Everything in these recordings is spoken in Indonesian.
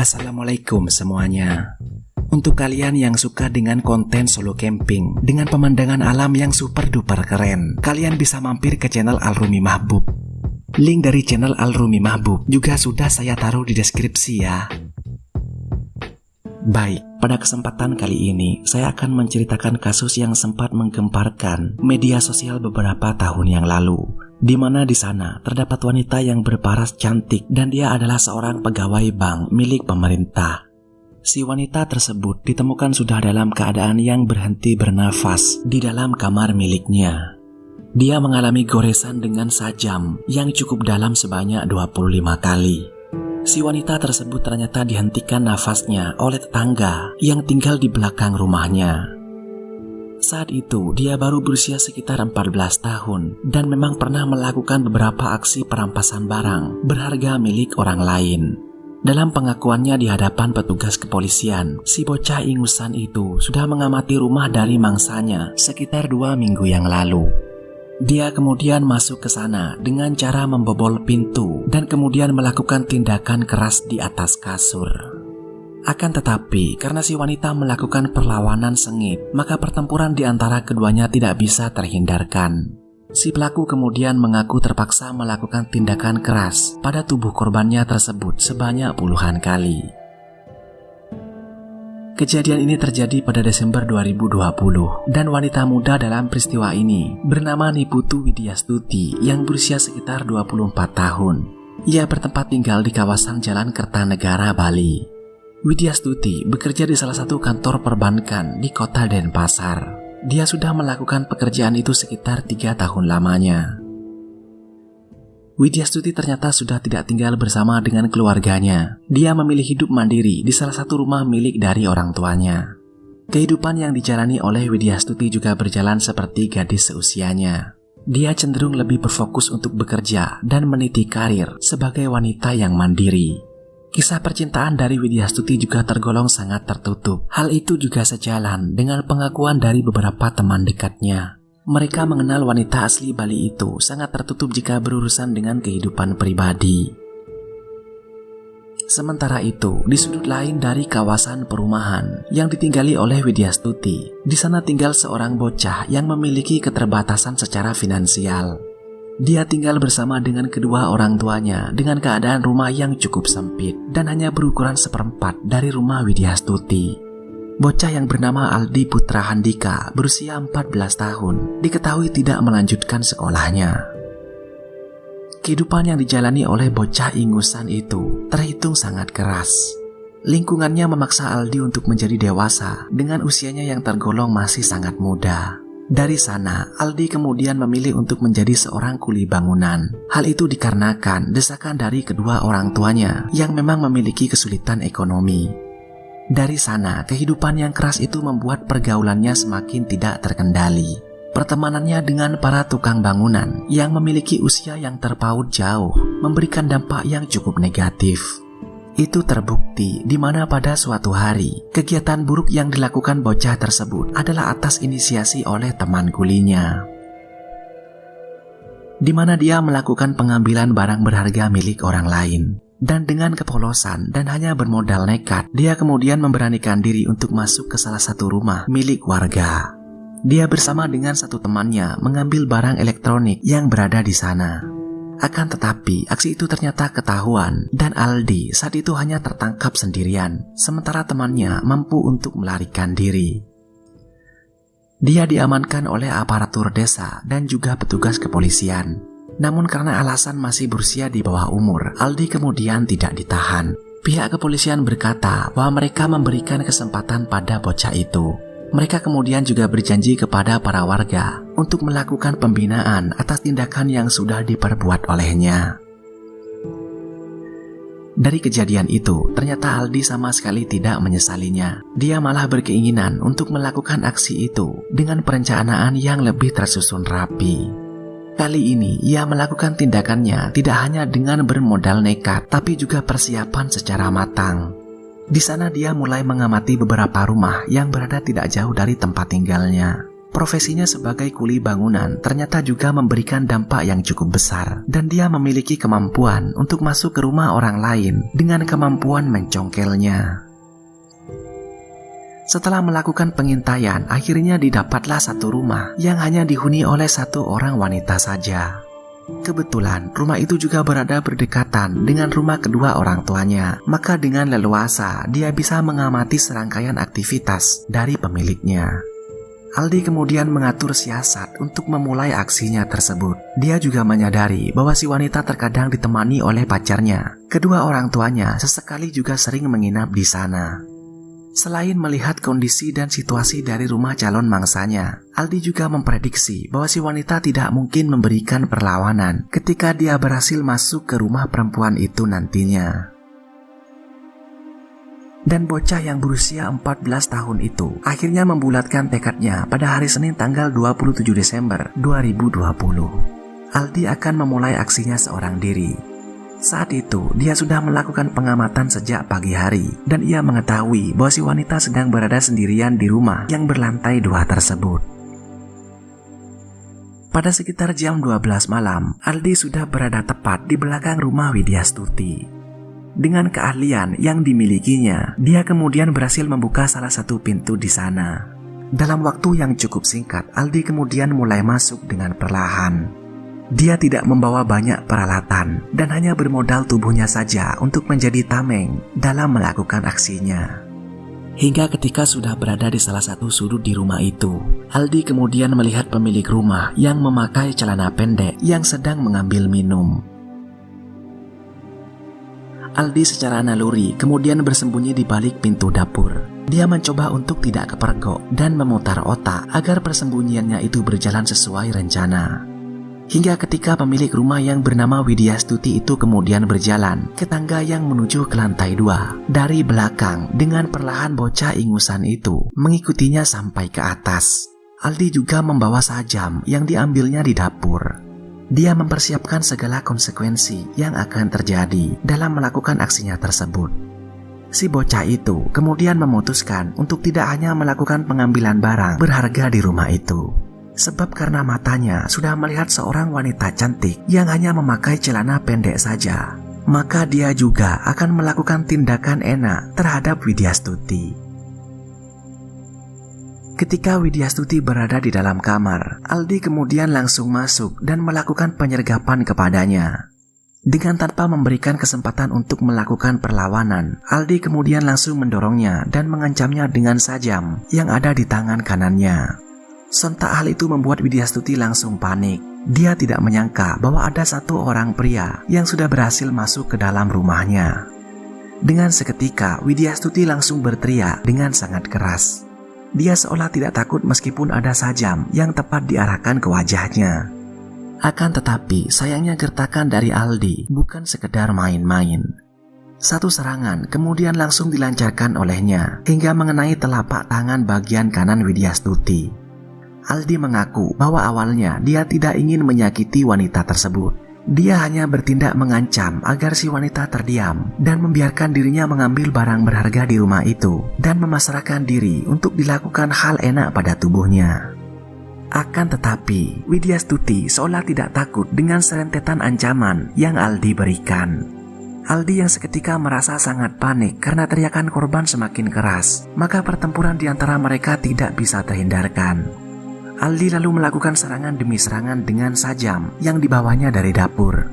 Assalamualaikum semuanya. Untuk kalian yang suka dengan konten solo camping dengan pemandangan alam yang super duper keren, kalian bisa mampir ke channel Al-Rumi Mahbub. Link dari channel Al-Rumi Mahbub juga sudah saya taruh di deskripsi ya. Baik, pada kesempatan kali ini saya akan menceritakan kasus yang sempat menggemparkan media sosial beberapa tahun yang lalu, di mana di sana terdapat wanita yang berparas cantik dan dia adalah seorang pegawai bank milik pemerintah. Si wanita tersebut ditemukan sudah dalam keadaan yang berhenti bernafas di dalam kamar miliknya. Dia mengalami goresan dengan sajam yang cukup dalam sebanyak 25 kali. Si wanita tersebut ternyata dihentikan nafasnya oleh tetangga yang tinggal di belakang rumahnya. Saat itu dia baru berusia sekitar 14 tahun dan memang pernah melakukan beberapa aksi perampasan barang berharga milik orang lain. Dalam pengakuannya di hadapan petugas kepolisian, si bocah ingusan itu sudah mengamati rumah dari mangsanya sekitar 2 minggu yang lalu. Dia kemudian masuk ke sana dengan cara membobol pintu dan kemudian melakukan tindakan keras di atas kasur. Akan tetapi, karena si wanita melakukan perlawanan sengit, maka pertempuran di antara keduanya tidak bisa terhindarkan. Si pelaku kemudian mengaku terpaksa melakukan tindakan keras pada tubuh korbannya tersebut sebanyak puluhan kali. Kejadian ini terjadi pada Desember 2020 dan wanita muda dalam peristiwa ini bernama Niputu Widyastuti yang berusia sekitar 24 tahun. Ia bertempat tinggal di kawasan Jalan Kertanegara, Bali. Widyastuti bekerja di salah satu kantor perbankan di kota Denpasar. Dia sudah melakukan pekerjaan itu sekitar 3 tahun lamanya. Widyastuti ternyata sudah tidak tinggal bersama dengan keluarganya. Dia memilih hidup mandiri di salah satu rumah milik dari orang tuanya. Kehidupan yang dijalani oleh Widyastuti juga berjalan seperti gadis seusianya. Dia cenderung lebih berfokus untuk bekerja dan meniti karir sebagai wanita yang mandiri. Kisah percintaan dari Widyastuti juga tergolong sangat tertutup. Hal itu juga sejalan dengan pengakuan dari beberapa teman dekatnya. Mereka mengenal wanita asli Bali itu sangat tertutup jika berurusan dengan kehidupan pribadi. Sementara itu, di sudut lain dari kawasan perumahan yang ditinggali oleh Widyastuti, di sana tinggal seorang bocah yang memiliki keterbatasan secara finansial. Dia tinggal bersama dengan kedua orang tuanya dengan keadaan rumah yang cukup sempit dan hanya berukuran seperempat dari rumah Widyastuti. Bocah yang bernama Aldi Putra Handika berusia 14 tahun diketahui tidak melanjutkan sekolahnya. Kehidupan yang dijalani oleh bocah ingusan itu terhitung sangat keras. Lingkungannya memaksa Aldi untuk menjadi dewasa dengan usianya yang tergolong masih sangat muda. Dari sana, Aldi kemudian memilih untuk menjadi seorang kuli bangunan. Hal itu dikarenakan desakan dari kedua orang tuanya yang memang memiliki kesulitan ekonomi. Dari sana, kehidupan yang keras itu membuat pergaulannya semakin tidak terkendali. Pertemanannya dengan para tukang bangunan yang memiliki usia yang terpaut jauh memberikan dampak yang cukup negatif. Itu terbukti di mana pada suatu hari, kegiatan buruk yang dilakukan bocah tersebut adalah atas inisiasi oleh teman kulinya, di mana dia melakukan pengambilan barang berharga milik orang lain. Dan dengan kepolosan dan hanya bermodal nekat, dia kemudian memberanikan diri untuk masuk ke salah satu rumah milik warga. Dia bersama dengan satu temannya mengambil barang elektronik yang berada di sana. Akan tetapi, aksi itu ternyata ketahuan dan Aldi saat itu hanya tertangkap sendirian, sementara temannya mampu untuk melarikan diri. Dia diamankan oleh aparatur desa dan juga petugas kepolisian. Namun karena alasan masih berusia di bawah umur, Aldi kemudian tidak ditahan. Pihak kepolisian berkata bahwa mereka memberikan kesempatan pada bocah itu. Mereka kemudian juga berjanji kepada para warga untuk melakukan pembinaan atas tindakan yang sudah diperbuat olehnya. Dari kejadian itu, ternyata Aldi sama sekali tidak menyesalinya. Dia malah berkeinginan untuk melakukan aksi itu dengan perencanaan yang lebih tersusun rapi. Kali ini ia melakukan tindakannya tidak hanya dengan bermodal nekat, tapi juga persiapan secara matang. Di sana dia mulai mengamati beberapa rumah yang berada tidak jauh dari tempat tinggalnya. Profesinya sebagai kuli bangunan ternyata juga memberikan dampak yang cukup besar, dan dia memiliki kemampuan untuk masuk ke rumah orang lain dengan kemampuan mencongkelnya. Setelah melakukan pengintaian, akhirnya didapatlah satu rumah yang hanya dihuni oleh satu orang wanita saja. Kebetulan rumah itu juga berada berdekatan dengan rumah kedua orang tuanya, maka dengan leluasa dia bisa mengamati serangkaian aktivitas dari pemiliknya. Aldi kemudian mengatur siasat untuk memulai aksinya tersebut. Dia juga menyadari bahwa si wanita terkadang ditemani oleh pacarnya. Kedua orang tuanya sesekali juga sering menginap di sana. Selain melihat kondisi dan situasi dari rumah calon mangsanya, Aldi juga memprediksi bahwa si wanita tidak mungkin memberikan perlawanan ketika dia berhasil masuk ke rumah perempuan itu nantinya. Dan bocah yang berusia 14 tahun itu akhirnya membulatkan tekadnya pada hari Senin tanggal 27 Desember 2020. Aldi akan memulai aksinya seorang diri. Saat itu, dia sudah melakukan pengamatan sejak pagi hari, dan ia mengetahui bahwa si wanita sedang berada sendirian di rumah yang berlantai 2 tersebut. Pada sekitar jam 12 malam, Aldi sudah berada tepat di belakang rumah Widyastuti. Dengan keahlian yang dimilikinya, dia kemudian berhasil membuka salah satu pintu di sana. Dalam waktu yang cukup singkat, Aldi kemudian mulai masuk dengan perlahan. Dia tidak membawa banyak peralatan dan hanya bermodal tubuhnya saja untuk menjadi tameng dalam melakukan aksinya. Hingga ketika sudah berada di salah satu sudut di rumah itu, Aldi kemudian melihat pemilik rumah yang memakai celana pendek yang sedang mengambil minum. Aldi secara naluri kemudian bersembunyi di balik pintu dapur. Dia mencoba untuk tidak kepergok dan memutar otak agar persembunyiannya itu berjalan sesuai rencana. Hingga ketika pemilik rumah yang bernama Widyastuti itu kemudian berjalan ke tangga yang menuju ke lantai 2. Dari belakang, dengan perlahan bocah ingusan itu mengikutinya sampai ke atas. Aldi juga membawa sajam yang diambilnya di dapur. Dia mempersiapkan segala konsekuensi yang akan terjadi dalam melakukan aksinya tersebut. Si bocah itu kemudian memutuskan untuk tidak hanya melakukan pengambilan barang berharga di rumah itu. Sebab karena matanya sudah melihat seorang wanita cantik yang hanya memakai celana pendek saja, maka dia juga akan melakukan tindakan enak terhadap Widyastuti. Ketika Widyastuti berada di dalam kamar, Aldi kemudian langsung masuk dan melakukan penyergapan kepadanya. Dengan tanpa memberikan kesempatan untuk melakukan perlawanan, Aldi kemudian langsung mendorongnya dan mengancamnya dengan sajam yang ada di tangan kanannya. Sontak hal itu membuat Widyastuti langsung panik. Dia tidak menyangka bahwa ada satu orang pria yang sudah berhasil masuk ke dalam rumahnya. Dengan seketika, Widyastuti langsung berteriak dengan sangat keras. Dia seolah tidak takut meskipun ada sajam yang tepat diarahkan ke wajahnya. Akan tetapi, sayangnya gertakan dari Aldi bukan sekedar main-main. Satu serangan kemudian langsung dilancarkan olehnya hingga mengenai telapak tangan bagian kanan Widyastuti. Aldi mengaku bahwa awalnya dia tidak ingin menyakiti wanita tersebut. Dia hanya bertindak mengancam agar si wanita terdiam dan membiarkan dirinya mengambil barang berharga di rumah itu dan memasrahkan diri untuk dilakukan hal enak pada tubuhnya. Akan tetapi, Widyastuti seolah tidak takut dengan serentetan ancaman yang Aldi berikan. Aldi yang seketika merasa sangat panik karena teriakan korban semakin keras, maka pertempuran di antara mereka tidak bisa terhindarkan. Aldi lalu melakukan serangan demi serangan dengan sajam yang dibawanya dari dapur.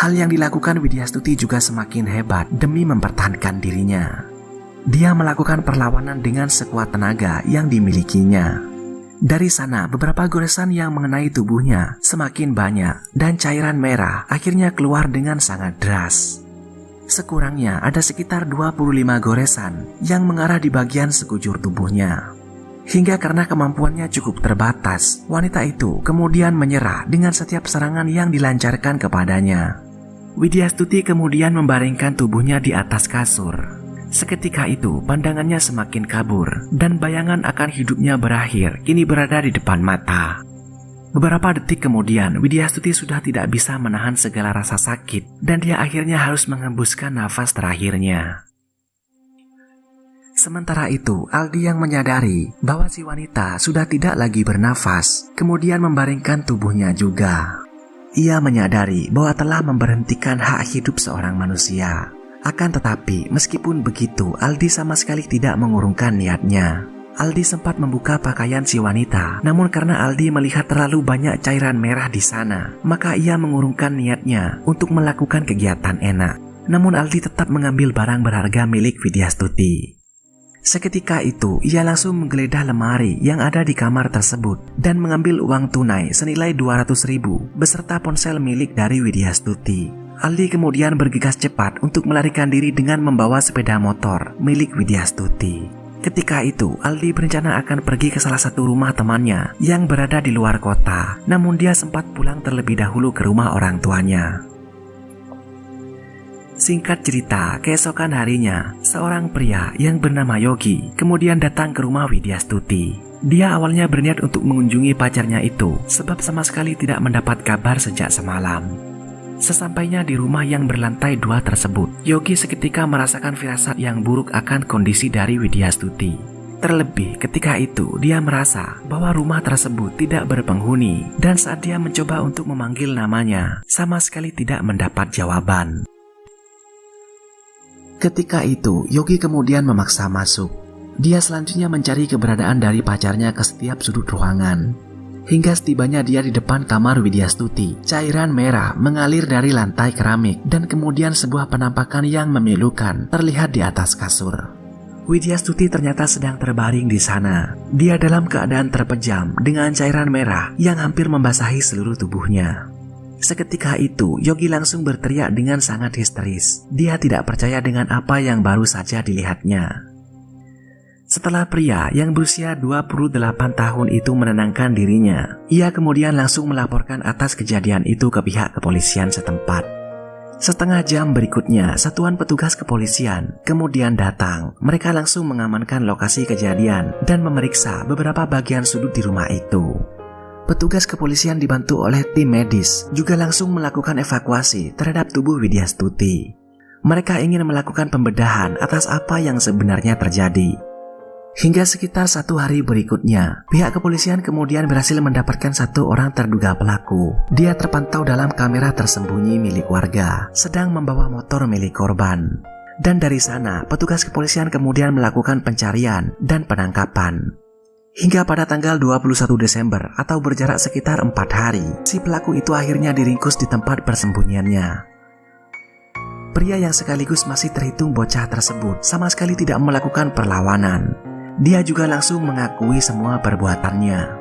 Hal yang dilakukan Widyastuti juga semakin hebat demi mempertahankan dirinya. Dia melakukan perlawanan dengan sekuat tenaga yang dimilikinya. Dari sana, beberapa goresan yang mengenai tubuhnya semakin banyak dan cairan merah akhirnya keluar dengan sangat deras. Sekurangnya ada sekitar 25 goresan yang mengarah di bagian sekujur tubuhnya. Hingga karena kemampuannya cukup terbatas, wanita itu kemudian menyerah dengan setiap serangan yang dilancarkan kepadanya. Widyastuti kemudian membaringkan tubuhnya di atas kasur. Seketika itu, pandangannya semakin kabur dan bayangan akan hidupnya berakhir kini berada di depan mata. Beberapa detik kemudian, Widyastuti sudah tidak bisa menahan segala rasa sakit dan dia akhirnya harus menghembuskan nafas terakhirnya. Sementara itu, Aldi yang menyadari bahwa si wanita sudah tidak lagi bernafas, kemudian membaringkan tubuhnya juga. Ia menyadari bahwa telah memberhentikan hak hidup seorang manusia. Akan tetapi, meskipun begitu, Aldi sama sekali tidak mengurungkan niatnya. Aldi sempat membuka pakaian si wanita, namun karena Aldi melihat terlalu banyak cairan merah di sana, maka ia mengurungkan niatnya untuk melakukan kegiatan enak. Namun Aldi tetap mengambil barang berharga milik Widyastuti. Seketika itu, ia langsung menggeledah lemari yang ada di kamar tersebut dan mengambil uang tunai senilai 200.000 beserta ponsel milik dari Widyastuti. Aldi kemudian bergegas cepat untuk melarikan diri dengan membawa sepeda motor milik Widyastuti. Ketika itu, Aldi berencana akan pergi ke salah satu rumah temannya yang berada di luar kota, namun dia sempat pulang terlebih dahulu ke rumah orang tuanya. Singkat cerita, keesokan harinya, seorang pria yang bernama Yogi kemudian datang ke rumah Widyastuti. Dia awalnya berniat untuk mengunjungi pacarnya itu, sebab sama sekali tidak mendapat kabar sejak semalam. Sesampainya di rumah yang berlantai 2 tersebut, Yogi seketika merasakan firasat yang buruk akan kondisi dari Widyastuti. Terlebih ketika itu dia merasa bahwa rumah tersebut tidak berpenghuni, dan saat dia mencoba untuk memanggil namanya, sama sekali tidak mendapat jawaban. Ketika itu, Yogi kemudian memaksa masuk. Dia selanjutnya mencari keberadaan dari pacarnya ke setiap sudut ruangan. Hingga setibanya dia di depan kamar Widyastuti, cairan merah mengalir dari lantai keramik dan kemudian sebuah penampakan yang memilukan terlihat di atas kasur. Widyastuti ternyata sedang terbaring di sana. Dia dalam keadaan terpejam dengan cairan merah yang hampir membasahi seluruh tubuhnya. Seketika itu, Yogi langsung berteriak dengan sangat histeris. Dia tidak percaya dengan apa yang baru saja dilihatnya. Setelah pria yang berusia 28 tahun itu menenangkan dirinya, ia kemudian langsung melaporkan atas kejadian itu ke pihak kepolisian setempat. Setengah jam berikutnya, satuan petugas kepolisian kemudian datang. Mereka langsung mengamankan lokasi kejadian dan memeriksa beberapa bagian sudut di rumah itu. Petugas kepolisian dibantu oleh tim medis juga langsung melakukan evakuasi terhadap tubuh Widyastuti. Mereka ingin melakukan pembedahan atas apa yang sebenarnya terjadi. Hingga sekitar 1 hari berikutnya, pihak kepolisian kemudian berhasil mendapatkan satu orang terduga pelaku. Dia terpantau dalam kamera tersembunyi milik warga, sedang membawa motor milik korban. Dan dari sana, petugas kepolisian kemudian melakukan pencarian dan penangkapan. Hingga pada tanggal 21 Desember atau berjarak sekitar 4 hari, si pelaku itu akhirnya diringkus di tempat persembunyiannya. Pria yang sekaligus masih terhitung bocah tersebut sama sekali tidak melakukan perlawanan. Dia juga langsung mengakui semua perbuatannya.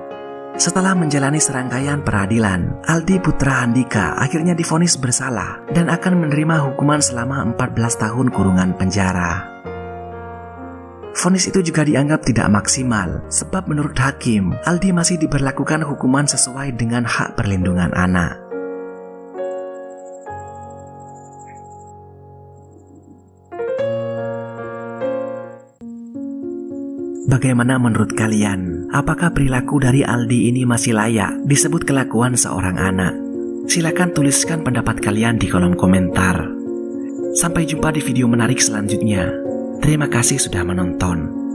Setelah menjalani serangkaian peradilan, Aldi Putra Handika akhirnya divonis bersalah dan akan menerima hukuman selama 14 tahun kurungan penjara. Vonis itu juga dianggap tidak maksimal, sebab menurut hakim, Aldi masih diberlakukan hukuman sesuai dengan hak perlindungan anak. Bagaimana menurut kalian? Apakah perilaku dari Aldi ini masih layak disebut kelakuan seorang anak? Silakan tuliskan pendapat kalian di kolom komentar. Sampai jumpa di video menarik selanjutnya. Terima kasih sudah menonton.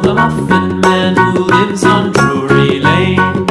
The Muffin Man who lives on